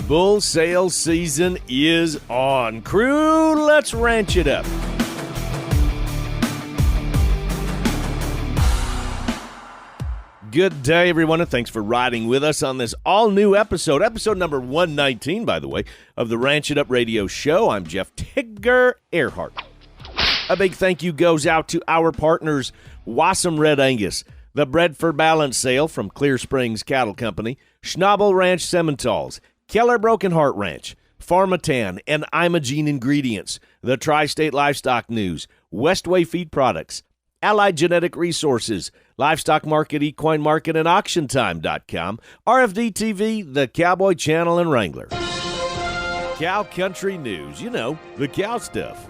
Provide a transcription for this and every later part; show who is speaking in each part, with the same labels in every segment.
Speaker 1: Bull sale season is on. Crew, let's ranch it up. Good day, everyone, and thanks for riding with us on this all-new episode number 119, by the way, of the Ranch It Up Radio Show. I'm Jeff Tigger Erhardt. A big thank you goes out to our partners, Wassum Red Angus, the Bred for Balance sale from Clear Springs Cattle Company, Schnabel Ranch Simmentals, Keller Broken Heart Ranch, Pharmatan and Imogene Ingredients, the Tri-State Livestock News, Westway Feed Products, Allied Genetic Resources, Livestock Market, Equine Market, and AuctionTime.com, RFD TV, the Cowboy Channel, and Wrangler. Cow Country News, you know, the cow stuff.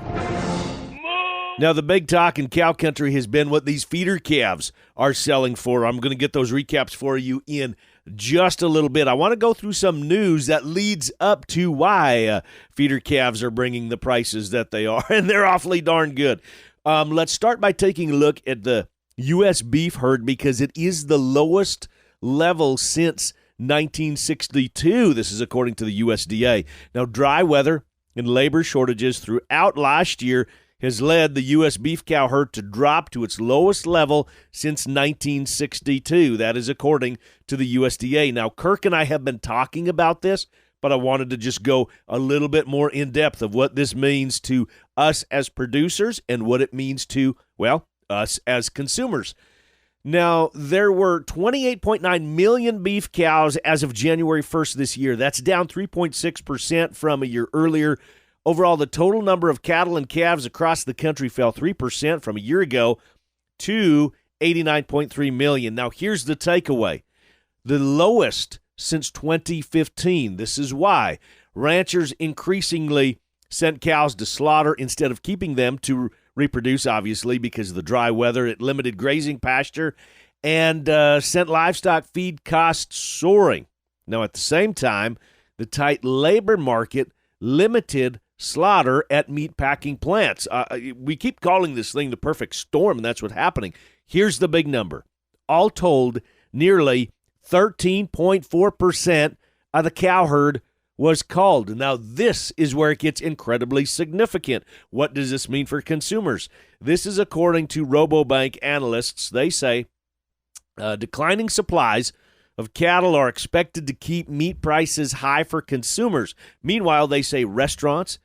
Speaker 1: Now, the big talk in cow country has been what these feeder calves are selling for. I'm going to get those recaps for you in just a little bit. I want to go through some news that leads up to why feeder calves are bringing the prices that they are, and they're awfully darn good. Let's start by taking a look at the U.S. beef herd because it is the lowest level since 1962. This is according to the USDA. Now, dry weather and labor shortages throughout last year has led the U.S. beef cow herd to drop to its lowest level since 1962. That is according to the USDA. Now, Kirk and I have been talking about this, but I wanted to just go a little bit more in depth of what this means to us as producers and what it means to, well, us as consumers. Now, there were 28.9 million beef cows as of January 1st this year. That's down 3.6% from a year earlier. Overall, the total number of cattle and calves across the country fell 3% from a year ago to 89.3 million. Now, here's the takeaway. The lowest since 2015. This is why ranchers increasingly sent cows to slaughter instead of keeping them to reproduce, obviously, because of the dry weather. It limited grazing pasture and sent livestock feed costs soaring. Now, at the same time, the tight labor market limited slaughter at meat packing plants. We keep calling this thing the perfect storm, and that's what's happening. Here's the big number. All told, nearly 13.4% of the cow herd was culled. Now, this is where it gets incredibly significant. What does this mean for consumers? This is according to Robobank analysts. They say declining supplies of cattle are expected to keep meat prices high for consumers. Meanwhile, they say restaurants,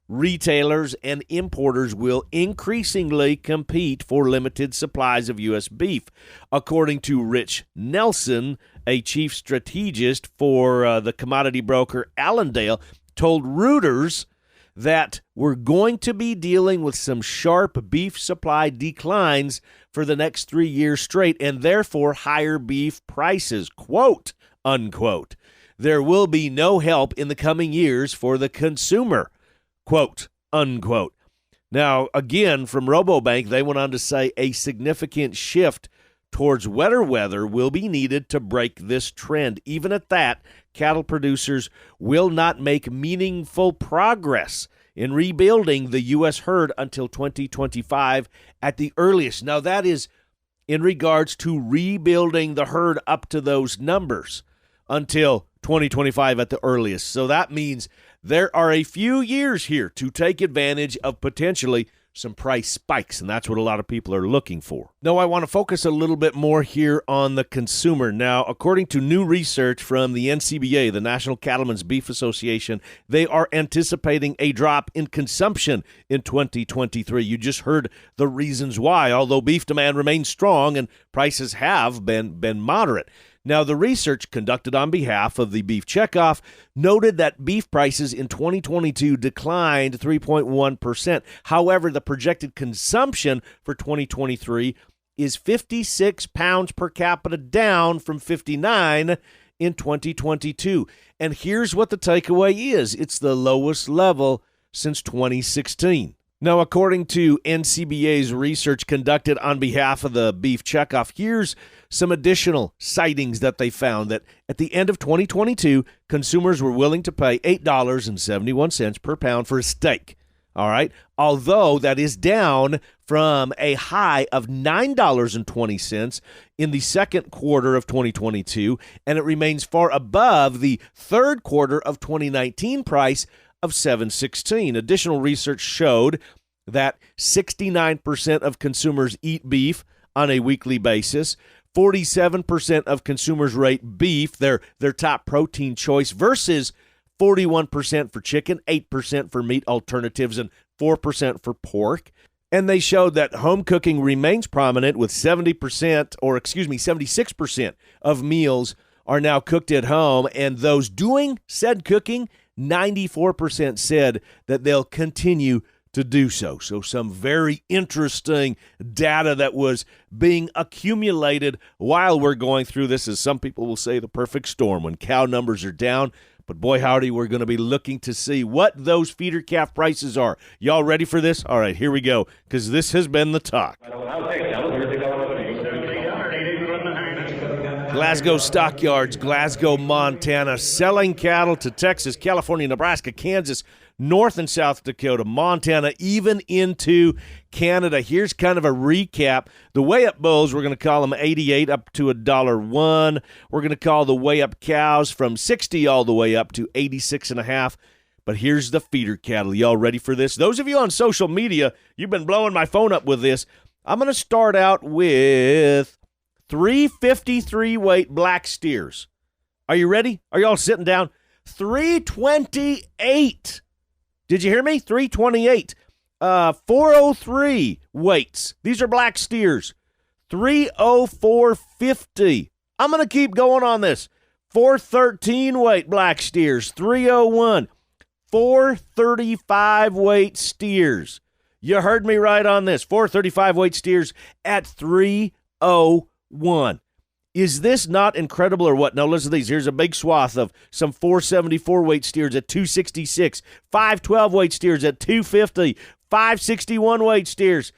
Speaker 1: retailers, and importers will increasingly compete for limited supplies of U.S. beef. According to Rich Nelson, a chief strategist for the commodity broker Allendale, told Reuters that we're going to be dealing with some sharp beef supply declines for the next 3 years straight, and therefore higher beef prices, quote, unquote. There will be no help in the coming years for the consumer, quote, unquote. Now, again, from Robobank, they went on to say a significant shift towards wetter weather will be needed to break this trend. Even at that, cattle producers will not make meaningful progress in rebuilding the U.S. herd until 2025 at the earliest. Now, that is in regards to rebuilding the herd up to those numbers until 2025 at the earliest. So that means there are a few years here to take advantage of potentially some price spikes, and that's what a lot of people are looking for. Now, I want to focus a little bit more here on the consumer. Now, according to new research from the NCBA, the National Cattlemen's Beef Association, they are anticipating a drop in consumption in 2023. You just heard the reasons why, although beef demand remains strong and prices have been moderate. Now, the research conducted on behalf of the Beef Checkoff noted that beef prices in 2022 declined 3.1%. However, the projected consumption for 2023 is 56 pounds per capita, down from 59 in 2022. And here's what the takeaway is. It's the lowest level since 2016. Now, according to NCBA's research conducted on behalf of the Beef Checkoff, here's some additional sightings that they found that at the end of 2022, consumers were willing to pay $8.71 per pound for a steak. All right, although that is down from from a high of $9.20 in the second quarter of 2022, and it remains far above the third quarter of 2019 price of $7.16. Additional research showed that 69% of consumers eat beef on a weekly basis. 47% of consumers rate beef their top protein choice versus 41% for chicken, 8% for meat alternatives, and 4% for pork. And they showed that home cooking remains prominent with 76% of meals are now cooked at home. And those doing said cooking, 94% said that they'll continue to do so. So some very interesting data that was being accumulated while we're going through this, as some people will say, the perfect storm when cow numbers are down. But boy, howdy, we're going to be looking to see what those feeder calf prices are. Y'all ready for this? All right, here we go, because this has been the talk. Glasgow Stockyards, Glasgow, Montana, selling cattle to Texas, California, Nebraska, Kansas, North and South Dakota, Montana, even into Canada. Here's kind of a recap. The weigh-up bulls, we're going to call them 88 up to $1.01. We're going to call the weigh-up cows from 60 all the way up to 86.5. But here's the feeder cattle. Y'all ready for this? Those of you on social media, you've been blowing my phone up with this. I'm going to start out with 353 weight black steers. Are you ready? Are y'all sitting down? 328. Did you hear me? 328. 403 weights. These are black steers. 304.50. I'm going to keep going on this. 413 weight black steers. 301. 435 weight steers. You heard me right on this. 435 weight steers at 301. Is this not incredible or what? Now listen to these. Here's a big swath of some 474 weight steers at 266, 512 weight steers at 250, 561 weight steers,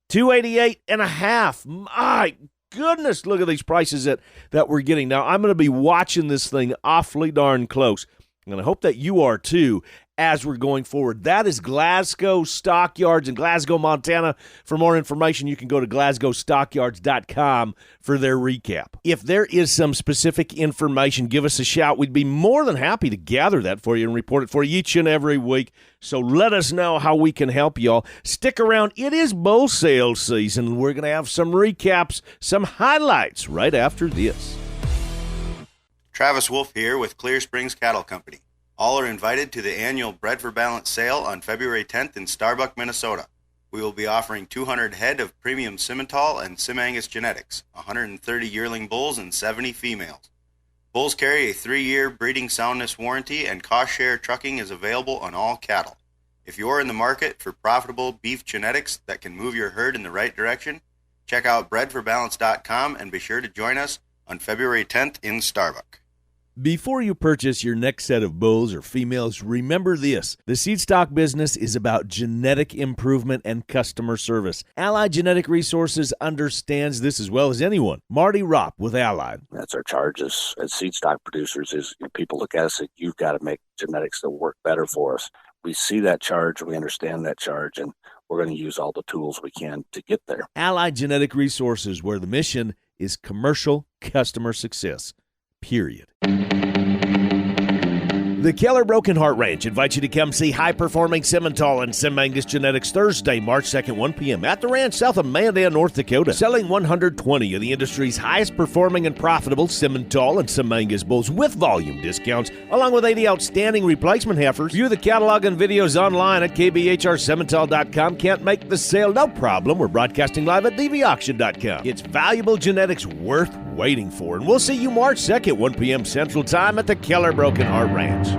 Speaker 1: 288.5. My goodness, look at these prices that we're getting. Now I'm going to be watching this thing awfully darn close, and I hope that you are too as we're going forward. That is Glasgow Stockyards in Glasgow, Montana. For more information, you can go to glasgowstockyards.com for their recap. If there is some specific information, give us a shout. We'd be more than happy to gather that for you and report it for you each and every week. So let us know how we can help y'all. Stick around. It is bull sale season. We're going to have some recaps, some highlights right after this.
Speaker 2: Travis Wolf here with Clear Springs Cattle Company. All are invited to the annual Bred for Balance sale on February 10th in Starbuck, Minnesota. We will be offering 200 head of premium Simmental and Sim-Angus genetics, 130 yearling bulls and 70 females. Bulls carry a 3-year breeding soundness warranty, and cost share trucking is available on all cattle. If you are in the market for profitable beef genetics that can move your herd in the right direction, check out bredforbalance.com and be sure to join us on February 10th in Starbuck.
Speaker 1: Before you purchase your next set of bulls or females, remember this. The seed stock business is about genetic improvement and customer service. Allied Genetic Resources understands this as well as anyone. Marty Ropp with Allied.
Speaker 3: That's our charge as seed stock producers is people look at us and you've got to make genetics that work better for us. We see that charge, we understand that charge, and we're going to use all the tools we can to get there.
Speaker 1: Allied Genetic Resources, where the mission is commercial customer success. Period. The Keller Broken Heart Ranch invites you to come see high-performing Simmental and Sim-Angus genetics Thursday, March 2nd, 1 p.m. at the ranch south of Mandan, North Dakota. Selling 120 of the industry's highest-performing and profitable Simmental and Sim-Angus bulls with volume discounts, along with 80 outstanding replacement heifers. View the catalog and videos online at kbhrsimmental.com. Can't make the sale? No problem. We're broadcasting live at dvauction.com. It's valuable genetics worth waiting for, and we'll see you March 2nd, 1 p.m. Central Time at the Keller Broken Heart Ranch.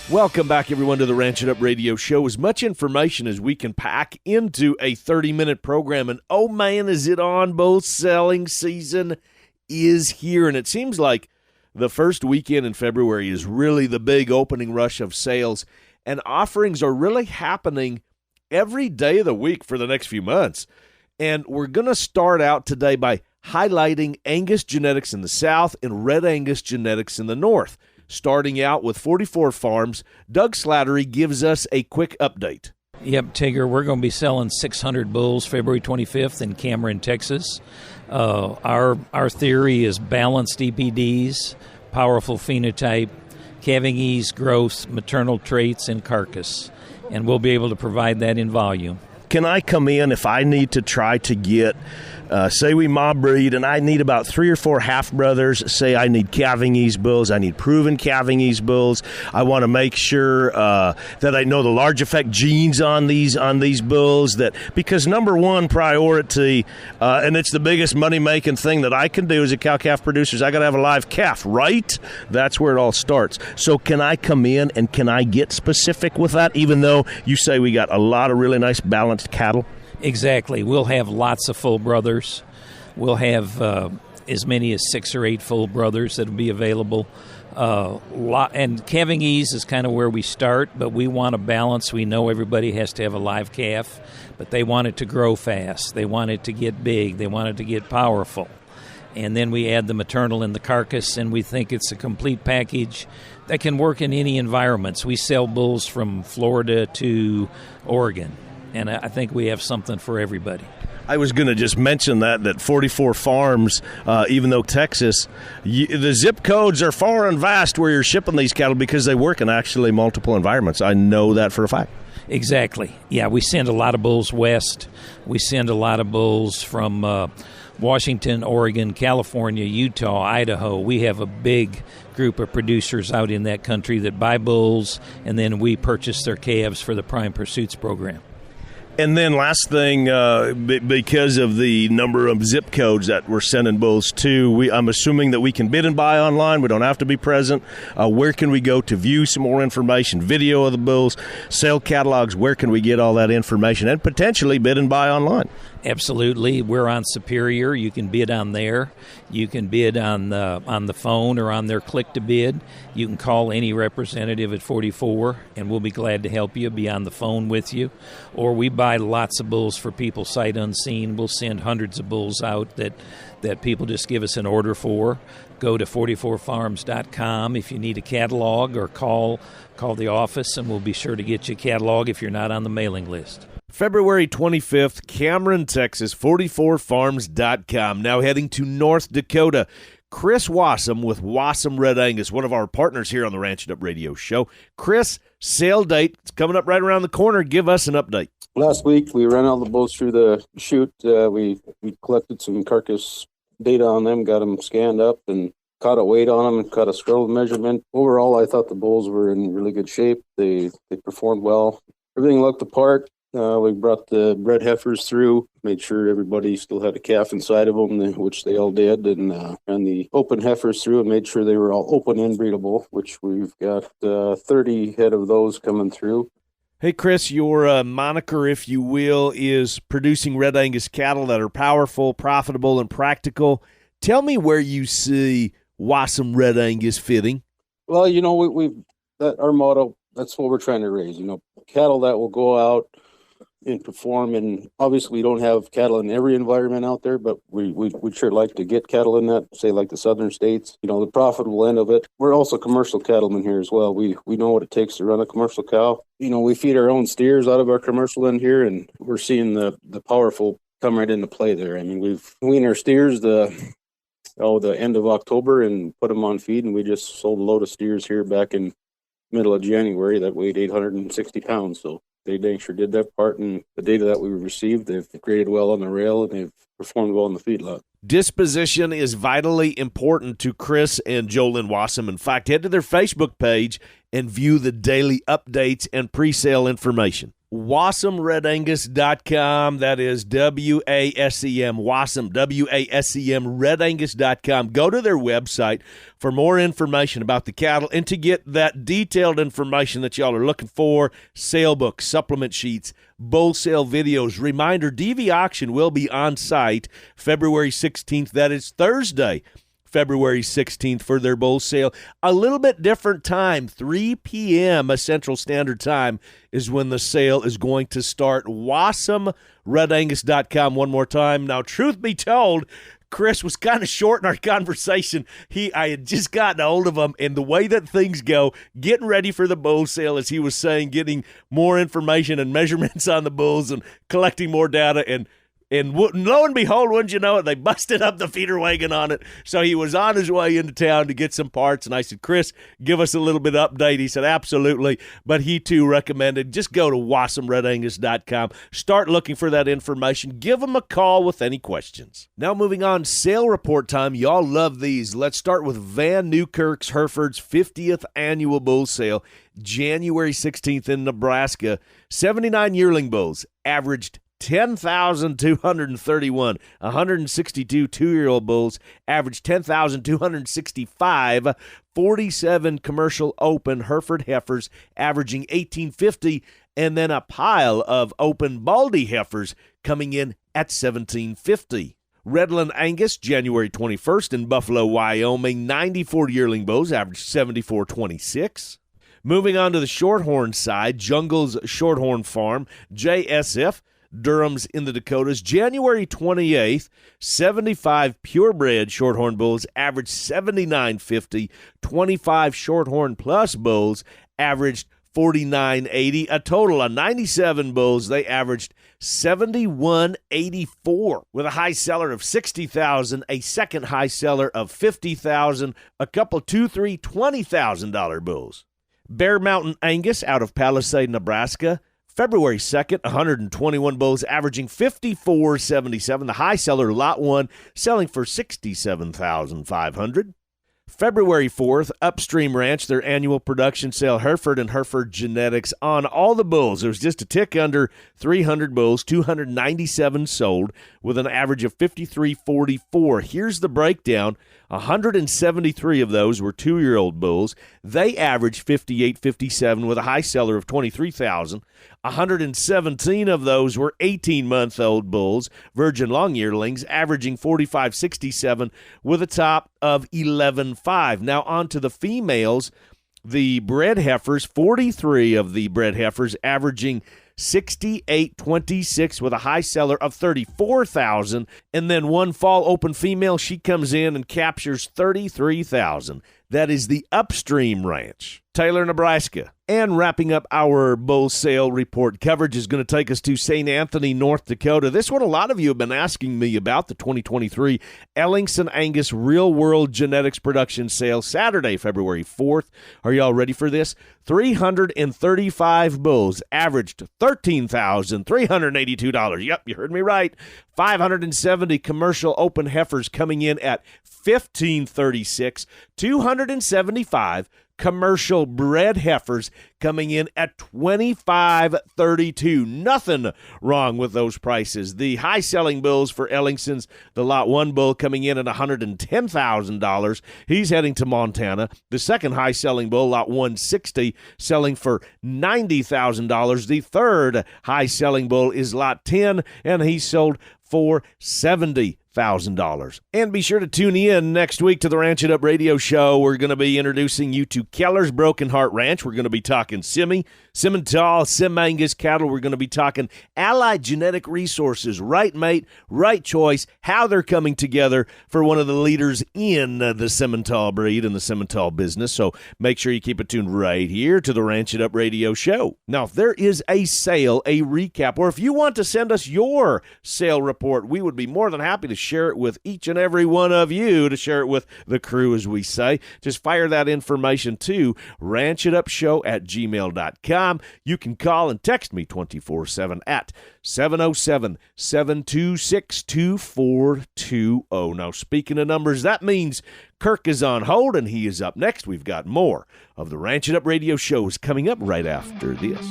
Speaker 1: Welcome back, everyone, to the Ranch It Up Radio Show. As much information as we can pack into a 30-minute program, and oh man, is it on. Bull selling season is here, and it seems like the first weekend in February is really the big opening rush of sales, and offerings are really happening every day of the week for the next few months. And we're going to start out today by highlighting Angus genetics in the South and Red Angus genetics in the North. Starting out with 44 Farms, Doug Slattery gives us a quick update.
Speaker 4: Yep, Tigger, we're going to be selling 600 bulls February 25th in Cameron, Texas. Our theory is balanced EPDs, powerful phenotype, calving ease, growth, maternal traits, and carcass. And we'll be able to provide that in volume.
Speaker 1: Can I come in if I need to try to get, say we mob breed, and I need about 3 or 4 half-brothers, say I need calving ease bulls, I need proven calving ease bulls, I want to make sure that I know the large effect genes on these bulls, that because number one priority, and it's the biggest money-making thing that I can do as a cow-calf producer, is I got to have a live calf, right? That's where it all starts. So can I come in and can I get specific with that, even though you say we got a lot of really nice balanced cattle?
Speaker 4: Exactly. We'll have lots of full brothers. We'll have as many as 6 or 8 full brothers that will be available. And calving ease is kind of where we start, but we want a balance. We know everybody has to have a live calf, but they want it to grow fast. They want it to get big. They want it to get powerful. And then we add the maternal and the carcass, and we think it's a complete package that can work in any environments. We sell bulls from Florida to Oregon. And I think we have something for everybody.
Speaker 1: I was going to just mention that 44 farms, even though Texas, the zip codes are far and vast where you're shipping these cattle because they work in actually multiple environments. I know that for a fact.
Speaker 4: Exactly. Yeah, we send a lot of bulls west. We send a lot of bulls from Washington, Oregon, California, Utah, Idaho. We have a big group of producers out in that country that buy bulls, and then we purchase their calves for the Prime Pursuits program.
Speaker 1: And then last thing, because of the number of zip codes that we're sending bulls to, I'm assuming that we can bid and buy online. We don't have to be present. Where can we go to view some more information, video of the bulls, sale catalogs? Where can we get all that information and potentially bid and buy online?
Speaker 4: Absolutely. We're on Superior. You can bid on there. You can bid on the phone or on their click to bid. You can call any representative at 44, and we'll be glad to help you, be on the phone with you. Or we buy lots of bulls for people sight unseen. We'll send hundreds of bulls out that people just give us an order for. Go to 44farms.com if you need a catalog, or call the office, and we'll be sure to get you a catalog if you're not on the mailing list.
Speaker 1: February 25th, Cameron, Texas, 44farms.com. Now heading to North Dakota, Chris Wassam with Wassam Red Angus, one of our partners here on the Ranch It Up Radio Show. Chris, sale date, it's coming up right around the corner. Give us an update.
Speaker 5: Last week, we ran all the bulls through the chute. We collected some carcass data on them, got them scanned up, and caught a weight on them and caught a scroll measurement. Overall, I thought the bulls were in really good shape. They performed well. Everything looked the part. We brought the bred heifers through, made sure everybody still had a calf inside of them, which they all did, and ran the open heifers through and made sure they were all open inbreedable, which we've got 30 head of those coming through.
Speaker 1: Hey, Chris, your moniker, if you will, is producing Red Angus cattle that are powerful, profitable, and practical. Tell me where you see Wassam Red Angus fitting.
Speaker 5: Well, we've our motto, that's what we're trying to raise, cattle that will go out and perform. And obviously we don't have cattle in every environment out there, but we'd sure like to get cattle in that, say like the southern states, the profitable end of it. We're also commercial cattlemen here as well. We know what it takes to run a commercial cow. We feed our own steers out of our commercial end here, and we're seeing the powerful come right into play there. I mean, we've weaned our steers the end of October and put them on feed, and we just sold a load of steers here back in middle of January that weighed 860 pounds. So they dang sure did that part, and the data that we received, they've graded well on the rail and they've performed well in the feedlot.
Speaker 1: Disposition is vitally important to Chris and Jolyn Wassam. In fact, head to their Facebook page and view the daily updates and pre-sale information. WassamRedAngus.com. That is WASEM, Wassam, WASEM, RedAngus.com. Go to their website for more information about the cattle and to get that detailed information that y'all are looking for, sale books, supplement sheets, bull sale videos. Reminder, DV Auction will be on site February 16th. That is Thursday, February 16th for their bull sale. A little bit different time, 3 p.m. Central Standard Time is when the sale is going to start. WassamRedAngus.com one more time. Now, truth be told, Chris was kind of short in our conversation. I had just gotten a hold of him, and the way that things go, getting ready for the bull sale, as he was saying, getting more information and measurements on the bulls and collecting more data, and lo and behold, wouldn't you know it, they busted up the feeder wagon on it. So he was on his way into town to get some parts, and I said, Chris, give us a little bit of update. He said, absolutely. But he, too, recommended just go to wasomeredangus.com. Start looking for that information. Give him a call with any questions. Now moving on, sale report time. Y'all love these. Let's start with Van Newkirk's Herefords 50th Annual Bull Sale, January 16th in Nebraska. 79 yearling bulls averaged 10,231. 162 two-year-old bulls averaged 10,265. 47 commercial open Hereford heifers averaging 1,850, and then a pile of open Baldy heifers coming in at 1,750. Redland Angus, January 21st in Buffalo, Wyoming. 94 yearling bulls averaged 74.26. Moving on to the Shorthorn side, Jungle's Shorthorn Farm, JSF, Durham's in the Dakotas. January 28th, 75 purebred Shorthorn bulls averaged 79.50. 25 Shorthorn Plus bulls averaged 49.80. A total of 97 bulls, they averaged 71.84, with a high seller of 60,000, a second high seller of 50,000, a couple $20,000 bulls. Bear Mountain Angus out of Palisade, Nebraska. February 2nd, 121 bulls averaging 54.77. The high seller, Lot 1, selling for $67,500. February 4th, Upstream Ranch, their annual production sale, Hereford and Hereford Genetics on all the bulls. There was just a tick under 300 bulls, 297 sold, with an average of 53.44. Here's the breakdown. 173 of those were two-year-old bulls. They averaged 58.57 with a high seller of 23,000. 117 of those were 18-month-old bulls, virgin long yearlings, averaging 45.67 with a top of 11.5. Now on to the females. The bred heifers, 43 of the bred heifers averaging 68.26 with a high seller of 34,000, and then one fall open female, she comes in and captures 33,000. That is the Upstream Ranch, Taylor, Nebraska. And wrapping up our bull sale report coverage is going to take us to St. Anthony, North Dakota. This one a lot of you have been asking me about, the 2023 Ellingson Angus Real World Genetics Production Sale, Saturday, February 4th. Are y'all ready for this? 335 bulls averaged $13,382. Yep, you heard me right. 570 commercial open heifers coming in at $15.36. 275 commercial bred heifers coming in at $25.32. Nothing wrong with those prices. The high-selling bulls for Ellingson's, the Lot 1 bull coming in at $110,000. He's heading to Montana. The second high-selling bull, Lot 160, selling for $90,000. The third high-selling bull is Lot 10, and he sold for $70,000. And be sure to tune in next week to the Ranch It Up radio show. We're going to be introducing you to Keller's Broken Heart Ranch. We're going to be talking Simmental, Sim-Angus cattle. We're going to be talking Allied Genetic Resources, right mate, right choice, how they're coming together for one of the leaders in the Simmental breed and the Simmental business. So make sure you keep it tuned right here to the Ranch It Up radio show. Now, if there is a sale, a recap, or if you want to send us your sale report, we would be more than happy to share it with each and every one of you, to share it with the crew, as we say. Just fire that information to ranchitupshow@gmail.com. You can call and text me 24/7 at 707-726-2420. Now, speaking of numbers, that means Kirk is on hold, and he is up next. We've got more of the Ranch It Up radio shows coming up right after this.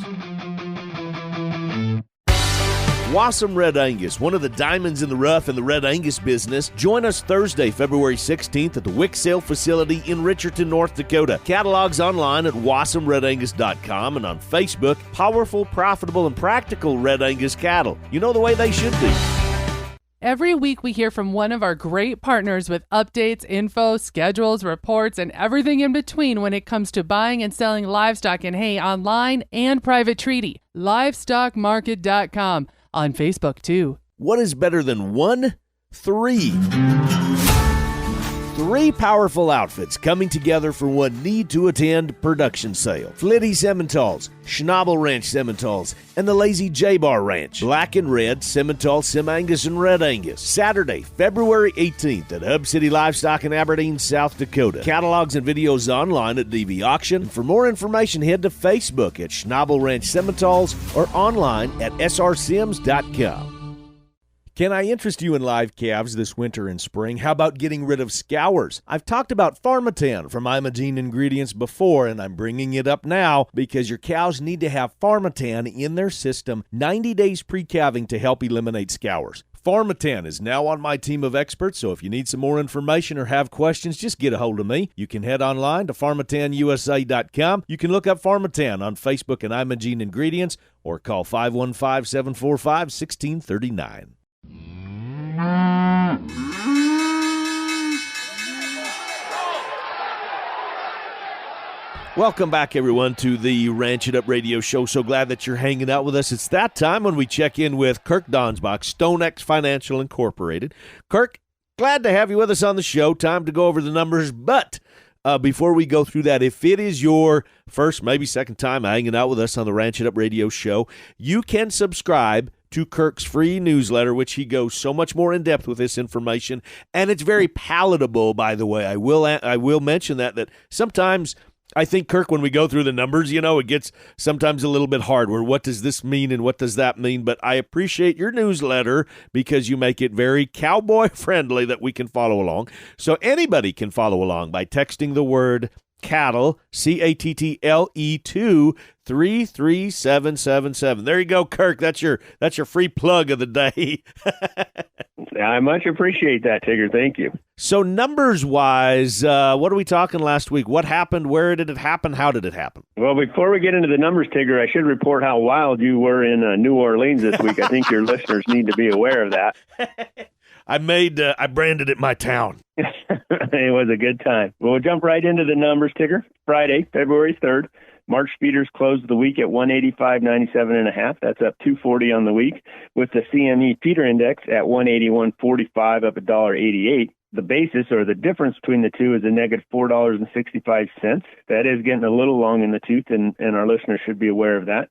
Speaker 1: Wasam Red Angus, one of the diamonds in the rough in the Red Angus business. Join us Thursday, February 16th at the Wick Sale Facility in Richardton, North Dakota. Catalogs online at wasamredangus.com and on Facebook. Powerful, profitable, and practical Red Angus cattle. You know the way they should be.
Speaker 6: Every week we hear from one of our great partners with updates, info, schedules, reports, and everything in between when it comes to buying and selling livestock in hay online and private treaty. Livestockmarket.com. On Facebook, too.
Speaker 1: What is better than one Three powerful outfits coming together for one need-to-attend production sale. Flitty Simmentals, Schnabel Ranch Simmentals, and the Lazy J-Bar Ranch. Black and Red, Simmental, Sim-Angus, and Red Angus. Saturday, February 18th at Hub City Livestock in Aberdeen, South Dakota. Catalogs and videos online at DV Auction. For more information, head to Facebook at Schnabel Ranch Simmentals or online at srsims.com. Can I interest you in live calves this winter and spring? How about getting rid of scours? I've talked about Pharmatan from Imogene Ingredients before, and I'm bringing it up now because your cows need to have Pharmatan in their system 90 days pre-calving to help eliminate scours. Pharmatan is now on my team of experts, so if you need some more information or have questions, just get a hold of me. You can head online to PharmatanUSA.com. You can look up Pharmatan on Facebook and Imogene Ingredients or call 515-745-1639. Welcome back, everyone, to the Ranch It Up radio show. So glad that you're hanging out with us. It's that time when we check in with Kirk Donsbach, StoneX Financial Incorporated. Kirk, glad to have you with us on the show. Time to go over the numbers, but before we go through that, if it is your first, maybe second time hanging out with us on the Ranch It Up radio show, you can subscribe to Kirk's free newsletter, which he goes so much more in depth with this information, and it's very palatable, by the way. I will mention that sometimes I think, Kirk, when we go through the numbers, it gets sometimes a little bit hard where what does this mean and what does that mean? But I appreciate your newsletter because you make it very cowboy friendly that we can follow along. So anybody can follow along by texting the word cattle, CATTLE, to 33777. There you go, Kirk. That's your free plug of the day.
Speaker 7: I much appreciate that, Tigger. Thank you.
Speaker 1: So numbers-wise, what are we talking last week? What happened? Where did it happen? How did it happen?
Speaker 7: Well, before we get into the numbers, Tigger, I should report how wild you were in New Orleans this week. I think your listeners need to be aware of that.
Speaker 1: I branded it my town.
Speaker 7: It was a good time. Well, we'll jump right into the numbers, Tigger. Friday, February 3rd. March feeders closed the week at 185.97.5. That's up 240 on the week, with the CME feeder index at 181.45, up $1.88. The basis, or the difference between the two, is a negative $4.65. That is getting a little long in the tooth, and our listeners should be aware of that.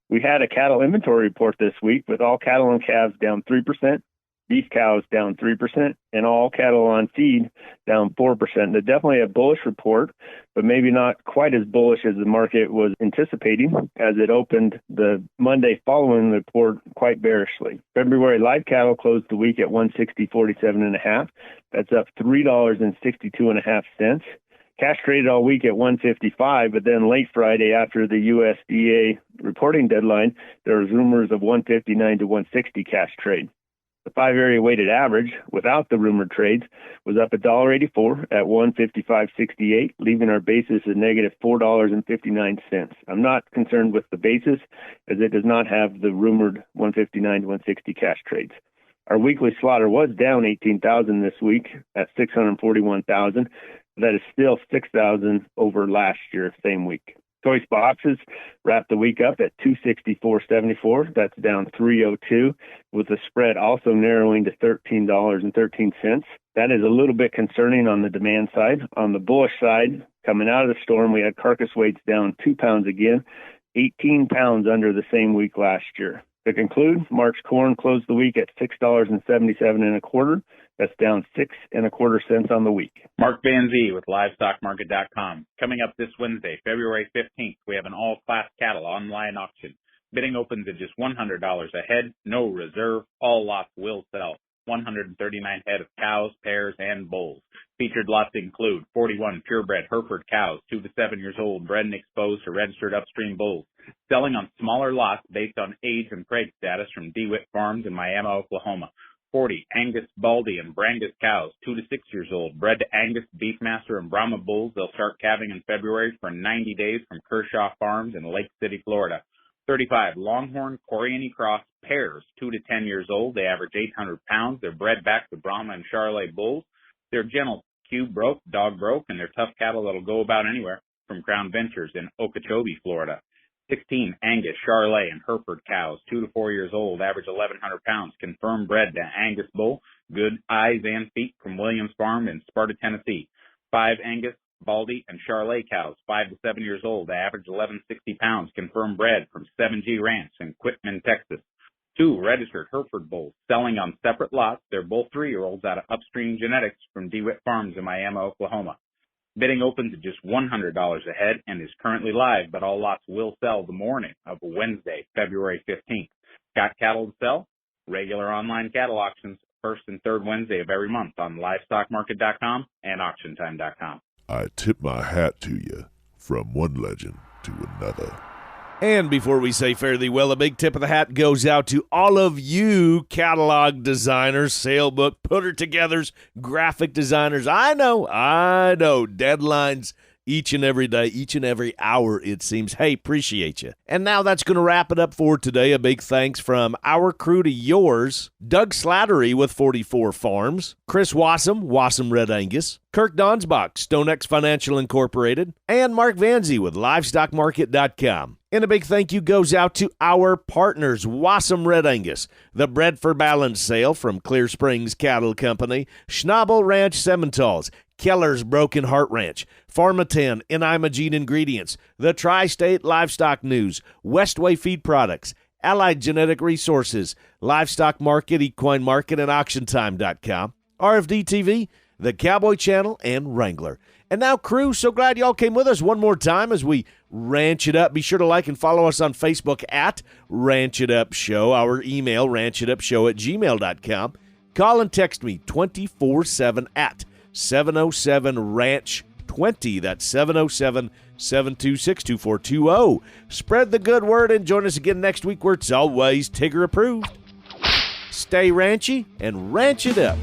Speaker 7: We had a cattle inventory report this week with all cattle and calves down 3%. Beef cows down 3%, and all cattle on feed down 4%. They're definitely a bullish report, but maybe not quite as bullish as the market was anticipating, as it opened the Monday following the report quite bearishly. February live cattle closed the week at 160.47.5. That's up $3.62.5. Cash traded all week at 155, but then late Friday after the USDA reporting deadline, there was rumors of 159 to 160 cash trade. The 5-area weighted average, without the rumored trades, was up $1.84 at 155.68, leaving our basis at negative $4.59. I'm not concerned with the basis, as it does not have the rumored 159 to 160 cash trades. Our weekly slaughter was down 18,000 this week at 641,000. That is still 6,000 over last year, same week. Choice boxes wrapped the week up at 264.74. That's down 302, with the spread also narrowing to $13.13. That is a little bit concerning on the demand side. On the bullish side, coming out of the storm, we had carcass weights down 2 pounds again, 18 pounds under the same week last year. To conclude, March corn closed the week at $6.77 That's down 6 1/4 cents on the week.
Speaker 8: Mark Van Zee with LivestockMarket.com. Coming up this Wednesday, February 15th, we have an all-class cattle online auction. Bidding opens at just $100 a head, no reserve. All lots will sell. 139 head of cows, pairs, and bulls. Featured lots include 41 purebred Hereford cows, 2 to 7 years old, bred and exposed to registered upstream bulls. Selling on smaller lots based on age and preg status from DeWitt Farms in Miami, Oklahoma. 40 Angus, Baldy, and Brangus cows, 2 to 6 years old, bred to Angus, Beefmaster, and Brahma bulls. They'll start calving in February for 90 days from Kershaw Farms in Lake City, Florida. 35 Longhorn, Coriani Cross pairs, 2 to 10 years old. They average 800 pounds. They're bred back to Brahma and Charolais bulls. They're gentle, cube broke, dog broke, and they're tough cattle that'll go about anywhere from Crown Ventures in Okeechobee, Florida. 16 Angus, Charolais, and Hereford cows, 2 to 4 years old, average 1,100 pounds, confirmed bred to Angus bull. Good eyes and feet from Williams Farm in Sparta, Tennessee. 5 Angus, Baldy, and Charolais cows, 5 to 7 years old, average 1160 pounds, confirmed bred from 7G Ranch in Quitman, Texas. 2 registered Hereford bulls, selling on separate lots. They're both 3-year-olds out of Upstream Genetics from DeWitt Farms in Miami, Oklahoma. Bidding opens at just $100 a head and is currently live, but all lots will sell the morning of Wednesday, February 15th. Got cattle to sell? Regular online cattle auctions, first and third Wednesday of every month on livestockmarket.com and auctiontime.com.
Speaker 9: I tip my hat to you, from one legend to another.
Speaker 1: And before we say fare thee well, a big tip of the hat goes out to all of you catalog designers, sale book putter-togethers, graphic designers. I know, deadlines each and every day, each and every hour, it seems. Hey, appreciate you. And now that's going to wrap it up for today. A big thanks from our crew to yours. Doug Slattery with 44 Farms, Chris Wassam Red Angus, Kirk Donsbach, StoneX Financial Incorporated, and Mark Vanzi with LivestockMarket.com. And a big thank you goes out to our partners, Wassam Red Angus, the Bred for Balance sale from Clear Springs Cattle Company, Schnabel Ranch Simmentals, Keller's Broken Heart Ranch, Pharmaten and Imogene Ingredients, the Tri-State Livestock News, Westway Feed Products, Allied Genetic Resources, Livestock Market, Equine Market, and AuctionTime.com, RFD TV, the Cowboy Channel, and Wrangler. And now, crew, so glad y'all came with us one more time as we ranch it up. Be sure to like and follow us on Facebook at Ranch It Up Show, our email, ranchitupshow@gmail.com. Call and text me 24/7 at 707-RANCH-20. That's 707-726-2420. Spread the good word and join us again next week where it's always Tigger approved. Stay ranchy and ranch it up.